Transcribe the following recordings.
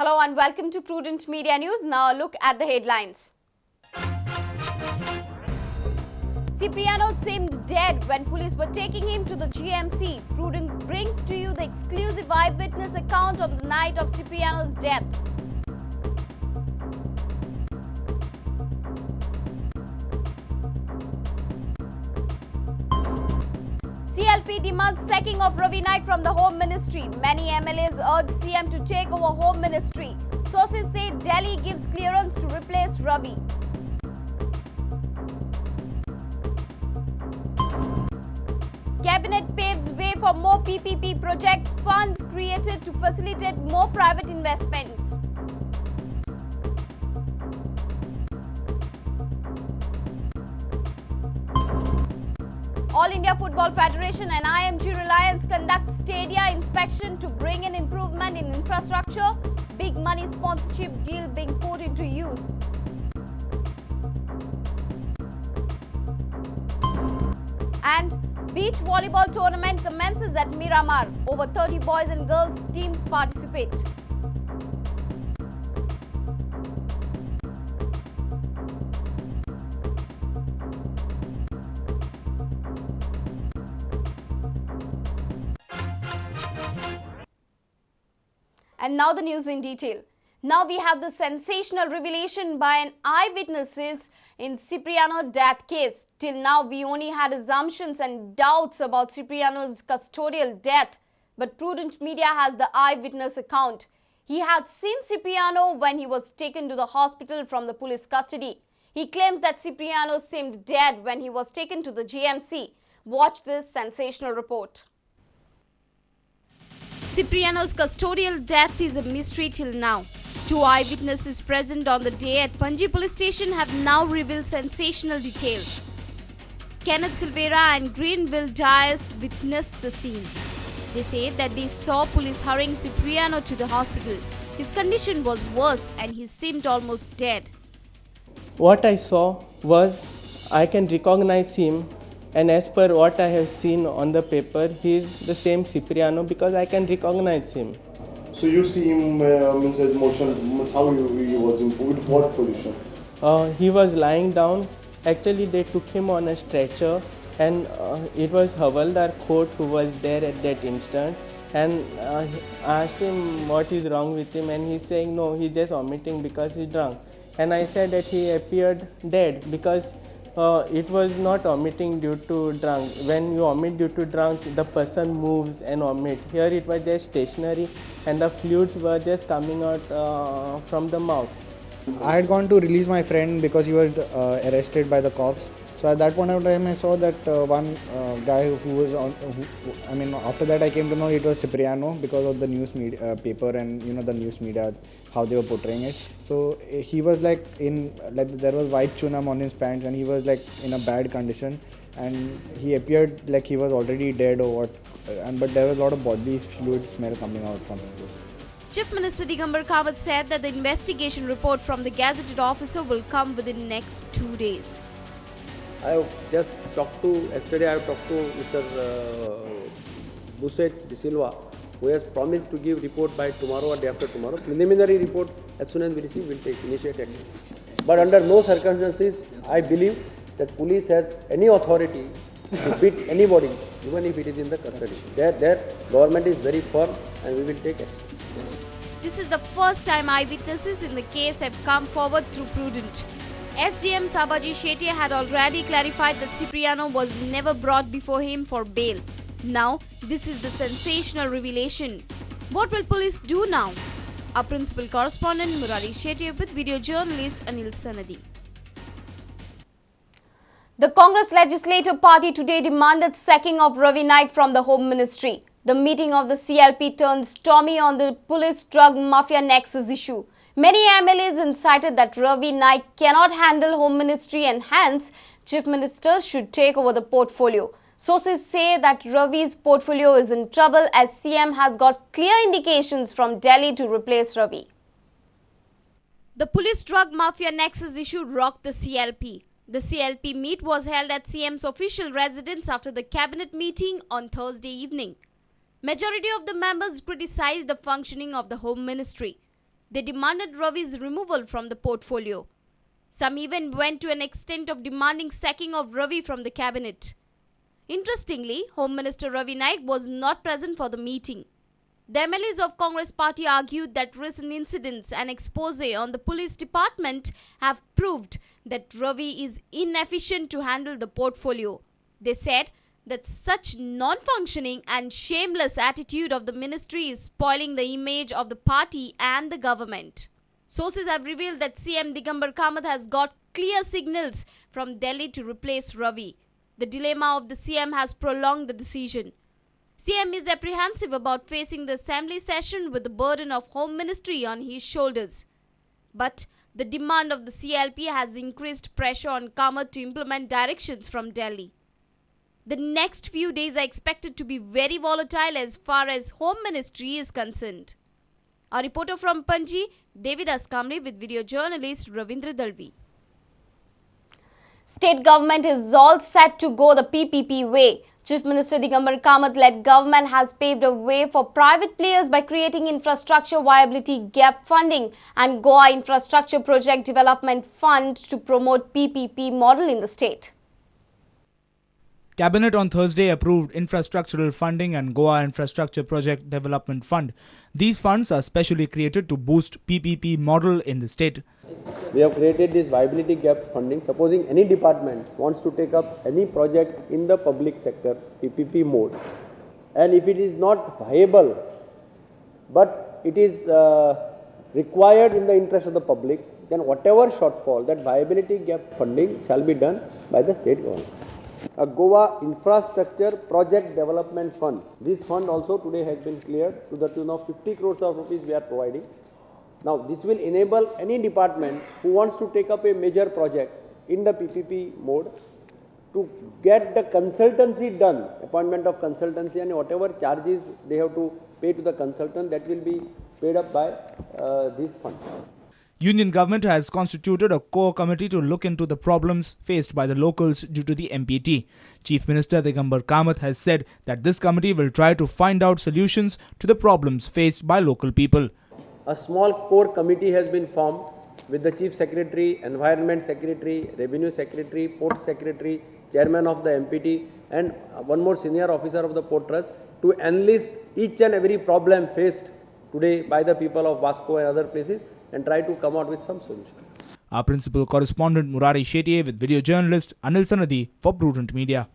Hello and welcome to Prudent Media News. Now a look at the headlines. Cipriano seemed dead when police were taking him to the GMC. Prudent brings to you the exclusive eyewitness account of the night of Cipriano's death. CLP demands sacking of Ravi Naik from the Home Ministry. Many MLAs urge CM to take over Home Ministry. Sources say Delhi gives clearance to replace Ravi. Cabinet paves way for more PPP projects, funds created to facilitate more private investments. All India Football Federation and IMG Reliance conduct stadia inspection to bring in improvement in infrastructure. Big money sponsorship deal being put into use. And beach volleyball tournament commences at Miramar. Over 30 boys and girls teams participate. And now the news in detail. Now we have the sensational revelation by an eyewitnesses in Cipriano death case. Till now we only had assumptions and doubts about Cipriano's custodial death. But Prudent Media has the eyewitness account. He had seen Cipriano when he was taken to the hospital from the police custody. He claims that Cipriano seemed dead when he was taken to the GMC. Watch this sensational report. Cipriano's custodial death is a mystery till now. Two eyewitnesses present on the day at Panji police station have now revealed sensational details. Kenneth Silvera and Greenville Dias witnessed the scene. They say that they saw police hurrying Cipriano to the hospital. His condition was worse and he seemed almost dead. What I saw was I can recognize him, and as per what I have seen on the paper, he is the same Cipriano because I can recognize him. So you see him means his motion, means how he was in what position? He was lying down. Actually, they took him on a stretcher, and it was Havaldar Court who was there at that instant. And I asked him what is wrong with him, and he's saying no, he's just vomiting because he's drunk. And I said that he appeared dead because it was not vomiting due to drunk. When you vomit due to drunk, the person moves and vomit. Here it was just stationary and the fluids were just coming out from the mouth. I had gone to release my friend because he was arrested by the cops. So at that point of time, I saw that one guy who was on. After that I came to know it was Cipriano because of the news media, paper and the news media, how they were portraying it. So he was there was white chunam on his pants and he was in a bad condition and he appeared like he was already dead or what. But there was a lot of bodily fluid smell coming out from his. Chief Minister Digambar Kawat said that the investigation report from the gazetted officer will come within next 2 days. I have just yesterday I have talked to Mr. Buset De Silva, who has promised to give report by tomorrow or day after tomorrow. Preliminary report, as soon as we receive, we will initiate action. But under no circumstances, I believe that police has any authority to beat anybody, even if it is in the custody. Their government is very firm and we will take action. This is the first time eyewitnesses in the case have come forward through Prudent. SDM Sabaji Shetty had already clarified that Cipriano was never brought before him for bail. Now, this is the sensational revelation. What will police do now? Our principal correspondent Murali Shetty with video journalist Anil Sanadi. The Congress Legislative Party today demanded sacking of Ravi Naik from the Home Ministry. The meeting of the CLP turned stormy on the police drug mafia nexus issue. Many MLAs incited that Ravi Naik cannot handle Home Ministry and hence Chief Ministers should take over the portfolio. Sources say that Ravi's portfolio is in trouble as CM has got clear indications from Delhi to replace Ravi. The police drug mafia nexus issue rocked the CLP. The CLP meet was held at CM's official residence after the cabinet meeting on Thursday evening. Majority of the members criticized the functioning of the Home Ministry. They demanded Ravi's removal from the portfolio. Some even went to an extent of demanding sacking of Ravi from the cabinet. Interestingly, Home Minister Ravi Naik was not present for the meeting. The MLAs of Congress party argued that recent incidents and expose on the police department have proved that Ravi is inefficient to handle the portfolio. They said that such non-functioning and shameless attitude of the ministry is spoiling the image of the party and the government. Sources have revealed that CM Digambar Kamath has got clear signals from Delhi to replace Ravi. The dilemma of the CM has prolonged the decision. CM is apprehensive about facing the assembly session with the burden of Home Ministry on his shoulders. But the demand of the CLP has increased pressure on Kamath to implement directions from Delhi. The next few days are expected to be very volatile as far as Home Ministry is concerned. Our reporter from Panji, Devidas Kamli, with video journalist Ravindra Dalvi. State government is all set to go the PPP way. Chief Minister Digambar Kamath-led government has paved a way for private players by creating Infrastructure Viability Gap Funding and Goa Infrastructure Project Development Fund to promote PPP model in the state. Cabinet on Thursday approved infrastructural funding and Goa Infrastructure Project Development Fund. These funds are specially created to boost PPP model in the state. We have created this viability gap funding. Supposing any department wants to take up any project in the public sector, PPP mode, and if it is not viable, but it is required in the interest of the public, then whatever shortfall, that viability gap funding shall be done by the state government. A Goa Infrastructure Project Development Fund. This fund also today has been cleared to the tune of 50 crores of rupees we are providing. Now this will enable any department who wants to take up a major project in the PPP mode to get the consultancy done, appointment of consultancy, and whatever charges they have to pay to the consultant, that will be paid up by this fund. Union government has constituted a core committee to look into the problems faced by the locals due to the MPT. Chief Minister Digambar Kamath has said that this committee will try to find out solutions to the problems faced by local people. A small core committee has been formed with the Chief Secretary, Environment Secretary, Revenue Secretary, Port Secretary, Chairman of the MPT, and one more senior officer of the Port Trust to enlist each and every problem faced today by the people of Vasco and other places and try to come out with some solution. Our principal correspondent Murari Shetye with video journalist Anil Sanadi for Prudent Media.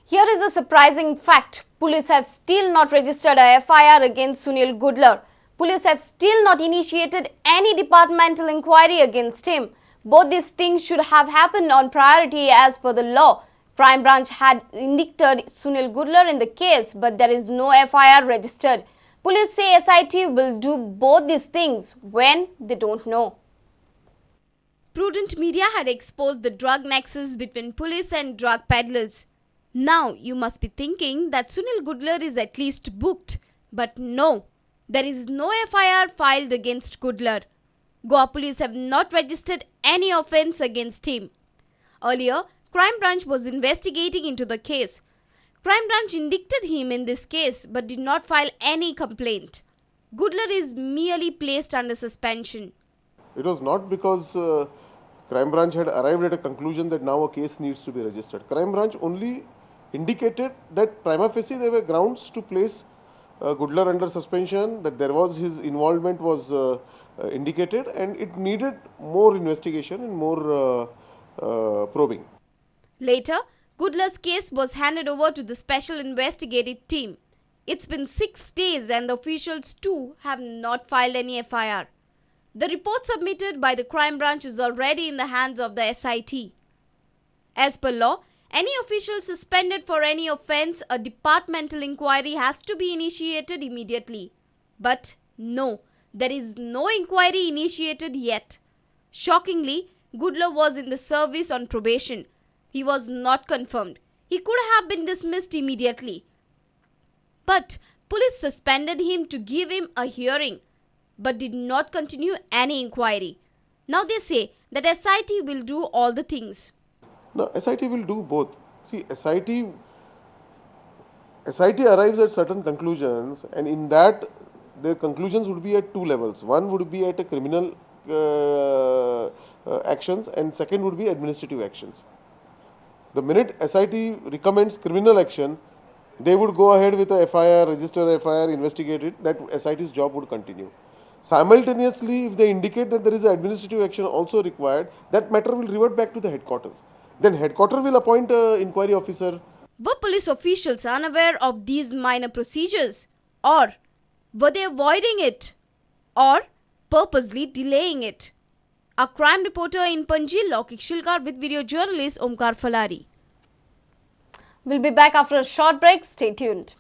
Here is a surprising fact. Police have still not registered a FIR against Sunil Gudlar. Police have still not initiated any departmental inquiry against him. Both these things should have happened on priority as per the law. Crime Branch had indicted Sunil Gudlar in the case, but there is no FIR registered. Police say SIT will do both these things when they don't know. Prudent Media had exposed the drug nexus between police and drug peddlers. Now you must be thinking that Sunil Gudlar is at least booked. But no, there is no FIR filed against Gudlar. Goa police have not registered any offence against him. Earlier, Crime Branch was investigating into the case. Crime Branch indicted him in this case but did not file any complaint. Gudlar is merely placed under suspension. It was not because Crime Branch had arrived at a conclusion that now a case needs to be registered. Crime Branch only indicated that prima facie there were grounds to place Gudlar under suspension, that there was his involvement was indicated, and it needed more investigation and more probing. Later, Gudlar's case was handed over to the Special Investigative Team. It's been 6 days and the officials too have not filed any FIR. The report submitted by the Crime Branch is already in the hands of the SIT. As per law, any official suspended for any offence, a departmental inquiry has to be initiated immediately. But no, there is no inquiry initiated yet. Shockingly, Gudlar was in the service on probation. He was not confirmed. He could have been dismissed immediately. But police suspended him to give him a hearing, but did not continue any inquiry. Now they say that SIT will do all the things. No, SIT will do both. See, SIT arrives at certain conclusions, and in that their conclusions would be at two levels. One would be at a criminal actions, and second would be administrative actions. The minute SIT recommends criminal action, they would go ahead with a FIR, register FIR, investigate it, that SIT's job would continue. Simultaneously, if they indicate that there is an administrative action also required, that matter will revert back to the headquarters. Then headquarters will appoint an inquiry officer. Were police officials unaware of these minor procedures? Or were they avoiding it? Or purposely delaying it? Our crime reporter in Panji, Laukik Shilkar, with video journalist Omkar Falari. We'll be back after a short break. Stay tuned.